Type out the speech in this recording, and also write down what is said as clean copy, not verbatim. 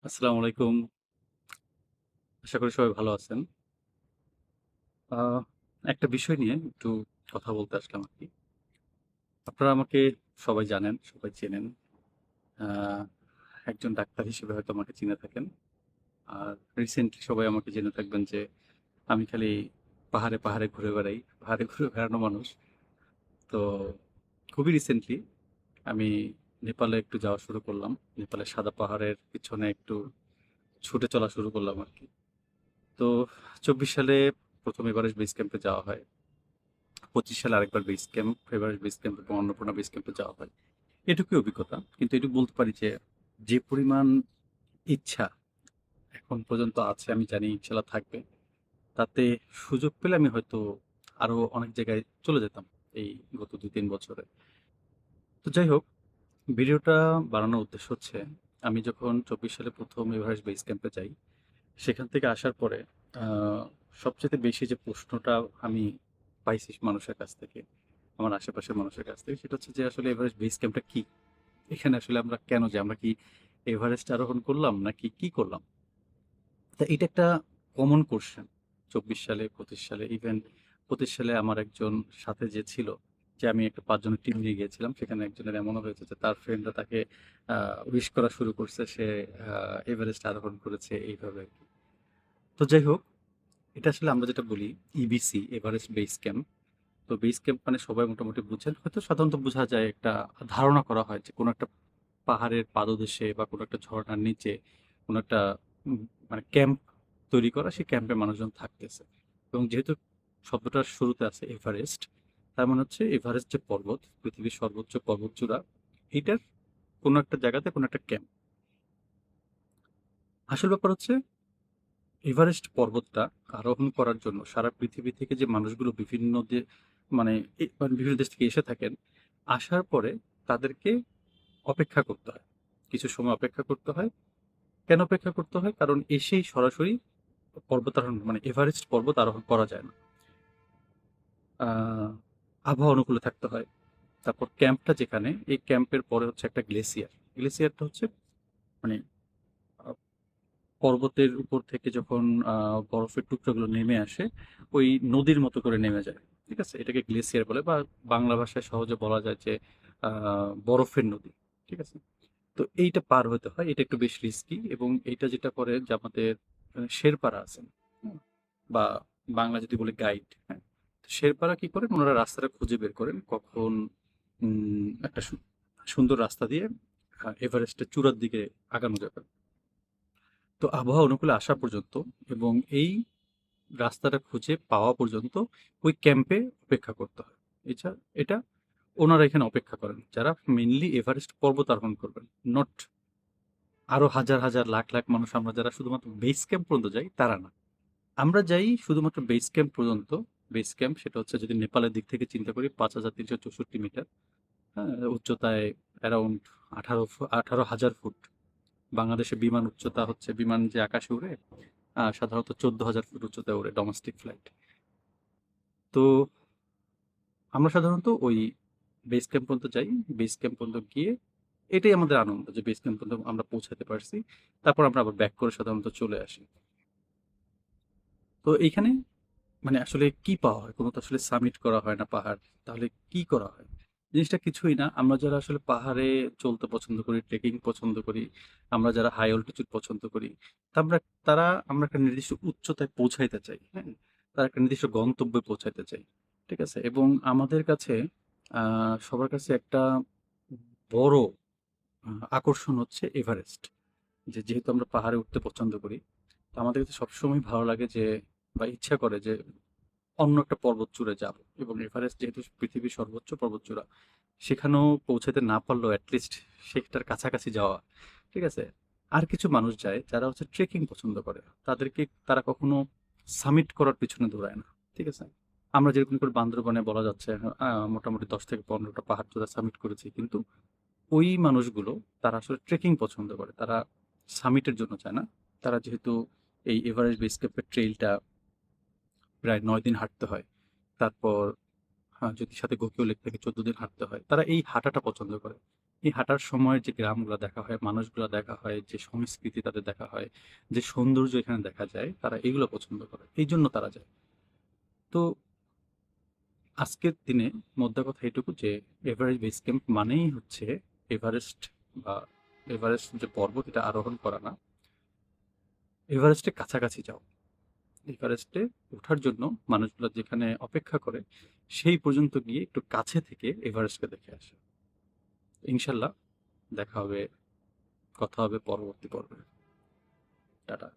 আসসালামু আলাইকুম। আশা করি সবাই ভালো আছেন। আ একটা বিষয় নিয়ে একটু কথা বলতে আসলাম আরকি। আপনারা আমাকে সবাই জানেন, সবাই চেনেন। আ একজন ডাক্তার হিসেবে হয়তো আমাকে চিনে থাকেন। আর রিসেন্টলি সবাই আমাকে জেনে থাকবেন যে আমি খালি পাহাড়ে, পাহাড়ে ঘুরে বেড়াই। পাহাড়ে ঘুরে বেড়ানো মানুষ। তো খুবই রিসেন্টলি আমি নেপালে একটু যাওয়া শুরু করলাম। নেপালের সাদা পাহাড়ের পিছনে একটু ছুটে চলা শুরু করলাম আরকি। তো ২৪ সালে ১ম এভারেস্ট বেস ক্যাম্পে যাওয়া হয়। ২৫ সালে আরেকবার base camp, Everest base camp এবং অন্নপূর্ণা বেস ক্যাম্পে যাওয়া হয়। এটুকুই অভিজ্ঞতা। কিন্তু এটুকু বলতে পারি যে, যে পরিমাণ ইচ্ছা এখন পর্যন্ত আছে আমি জানি ইনশাআল্লাহ থাকবে। তাতে সুযোগ পেলে আমি হয়তো আরো অনেক জায়গায় চলে যেতাম এই গত ২-৩ বছরে। তো যাই হোক, ভিডিওটা বানানোর উদ্দেশ্য হচ্ছে আমি যখন ২৪ সালে ১ম এভারেস্ট বেস ক্যাম্পে যাই, সেখান থেকে আসার পরে আ সবচাইতে বেশি যে প্রশ্নটা আমি পাইছি মানুষের কাছ থেকে, আমার আশেপাশের মানুষের কাছ থেকে সেটা হচ্ছে যে আসলে এভারেস্ট বেস ক্যাম্পটা কি? এখানে আসলে আমরা কেন যাই? আমরা কি এভারেস্ট আরোহণ করলাম নাকি কি করলাম? তা এটা একটা কমন কোয়েশ্চেন ২৪ সালে, ২৫ সালে ইভেন ২৫ সালে আমার একজন সাথে যে ছিল, যে আমি একটা ৫ জনের টিম নিয়ে গিয়েছিলাম। সেখানে একজনের এমনও হয়েছে যে তার ফ্রেন্ডরা তাকে আ উইশ করা শুরু করছে। সে আ এভারেস্ট আরোহণ করেছে এইভাবে আরকি। তো যাই হোক, এটা আসলে আমরা যেটা বলি ইবিসি এভারেস্ট বেস ক্যাম্প। তো বেস ক্যাম্প মানে সবাই মোটামুটি বুঝেন। হয়তো সাধারণত বোঝা যায় একটা ধারণা করা হয় যে কোনো একটা পাহাড়ের পাদদেশে বা কোনো একটা ঝরনার নিচে কোনো একটা উম মানে ক্যাম্প তৈরি করা, সেই ক্যাম্পে মানুষজন থাকতেছে। এবং যেহেতু শব্দটার শুরুতে আছে এভারেস্ট, তার মানে হচ্ছে এভারেস্ট যে পর্বত, পৃথিবীর সর্বোচ্চ পর্বতচূড়া, এইটার কোনো একটা জায়গাতে কোনো একটা ক্যাম্প। আসল ব্যাপার হচ্ছে এভারেস্ট পর্বতটা আরোহণ করার জন্য সারা পৃথিবী থেকে যে মানুষগুলো বিভিন্ন মানে মানে বিভিন্ন দেশ থেকে এসে থাকেন, আসার পরে তাদেরকে অপেক্ষা করতে হয়। কিছু সময় অপেক্ষা করতে হয়। কেন অপেক্ষা করতে হয়? কারণ এসেই সরাসরি পর্বতারোহণ মানে এভারেস্ট পর্বত আরোহণ করা যায় না। আ আবহাওয়া অনুকূলে থাকতে হয়। তারপর ক্যাম্পটা যেখানে, এই ক্যাম্পের পরে হচ্ছে একটা গ্লেসিয়ার। গ্লেসিয়ারটা হচ্ছে মানে আ পর্বতের উপর থেকে যখন আ বরফের টুকরোগুলো নেমে আসে, ওই নদীর মতো করে নেমে যায়। ঠিক আছে? এটাকে গ্লেসিয়ার বলে বা বাংলা ভাষায় সহজে বলা যায় যে আ বরফের নদী। ঠিক আছে? তো এইটা পার হতে হয়। এটা একটু বেশ রিস্কি এবং এইটা যেটা করে যে আমাদের শেরপারা আছেন, হুম? বা বাংলা যদি বলি গাইড, হ্যাঁ? তো শেরপারা কি করেন? উনারা রাস্তাটা খুঁজে বের করেন কখন একটা সুন্দর রাস্তা দিয়ে এভারেস্টের চূড়ার দিকে আগানো যাবে। তো আবহাওয়া অনুকূলে আসা পর্যন্ত এবং এই রাস্তাটা খুঁজে পাওয়া পর্যন্ত ওই ক্যাম্পে অপেক্ষা করতে হয়। এটা ওনারা এখানে অপেক্ষা করেন। যারা মেইনলি এভারেস্ট পর্বত আরোহণ করবেন। নট আরো হাজার, হাজার লাখ, লাখ মানুষ আমরা যারা শুধুমাত্র বেস ক্যাম্প পর্যন্ত যাই তারা না। আমরা যাই শুধুমাত্র বেস ক্যাম্প পর্যন্ত। বেস ক্যাম্প সেটা হচ্ছে যদি নেপালের দিক থেকে চিন্তা করি ৫,৩৬৪ মিটার। হ্যাঁ? উচ্চতায় অ্যারাউন্ড ১৮,০০০ ফুট। বাংলাদেশে বিমান উচ্চতা হচ্ছে বিমান যে আকাশে উড়ে সাধারণত ১৪,০০০ ফুট উচ্চতায় ওড়ে ডোমেস্টিক ফ্লাইট। তো আমরা সাধারণত ওই বেস ক্যাম্প পর্যন্ত যাই। বেস ক্যাম্প পর্যন্ত গিয়ে এটাই আমাদের আনন্দ যে বেস ক্যাম্প পর্যন্ত আমরা পৌঁছাতে পারছি। তারপর আমরা আবার ব্যাক করে সাধারণত চলে আসি। তো এইখানে মানে আসলে কি পাওয়া হয়? কোনো তো আসলে সামিট করা হয় না পাহাড়। তাহলে কি করা হয়? জিনিসটা কিছুই না। আমরা যারা আসলে পাহাড়ে চলতে পছন্দ করি, ট্রেকিং পছন্দ করি, আমরা যারা হাই অল্টিটিউড পছন্দ করি, তা আমরা একটা নির্দিষ্ট উচ্চতায় পৌঁছাইতে চাই। হ্যাঁ? তারা একটা নির্দিষ্ট গন্তব্যে পৌঁছাইতে চাই। ঠিক আছে? এবং আমাদের কাছে আ সবার কাছে একটা বড় আ আকর্ষণ হচ্ছে এভারেস্ট। যেহেতু আমরা পাহাড়ে উঠতে পছন্দ করি, তো আমাদের কাছে সবসময় ভালো লাগে যে বা ইচ্ছা করে যে অন্য একটা পর্বতচূড়ায় যাব এবং এভারেস্ট যেহেতু পৃথিবীর সর্বোচ্চ পর্বতচূড়া, সেখানেও পৌঁছাতে না পারলেও এটলিস্ট সেটার কাছাকাছি যাওয়া। ঠিক আছে? আর কিছু মানুষ যায় যারা হচ্ছে ট্রেকিং পছন্দ করে। তারা কখনো সামিট করার পিছনে দৌড়ায় না। ঠিক আছে? আমরা যেরকম করে বান্দরবনে বলা যাচ্ছে মোটামুটি ১০ থেকে ১৫ টা পাহাড় চূড়া সামিট করেছি। কিন্তু ওই মানুষগুলো তারা আসলে ট্রেকিং পছন্দ করে। তারা সামিটের জন্য চায় না। তারা যেহেতু এই এভারেস্ট বেস ক্যাম্পের ট্রেইলটা প্রায় ৯ দিন হাঁটতে হয়। তারপর যদি সাথে গোকিও লেক থেকে ১৪ দিন হাঁটতে হয়। তারা এই হাঁটাটা পছন্দ করে। এই হাঁটার সময় যে গ্রামগুলা দেখা হয়, মানুষগুলা দেখা হয়, যে সংস্কৃতি তাদের দেখা হয়, যে সৌন্দর্য এখানে দেখা যায়, তারা এগুলো পছন্দ করে। এইজন্য তারা যায়। তো আজকের দিনে মোদ্দা কথা এটুকু যে এভারেস্ট বেস ক্যাম্প মানেই হচ্ছে এভারেস্ট বা এভারেস্ট যে পর্বত এটা আরোহণ করা না। এভারেস্টের কাছাকাছি যাও। এভারেস্টে ওঠার জন্য মানুষগুলা যেখানে অপেক্ষা করে, সেই পর্যন্ত গিয়ে একটু কাছে থেকে এভারেস্টকে দেখে আসে। ইনশাল্লাহ দেখা হবে, কথা হবে পরবর্তী পর্বে। টাটা।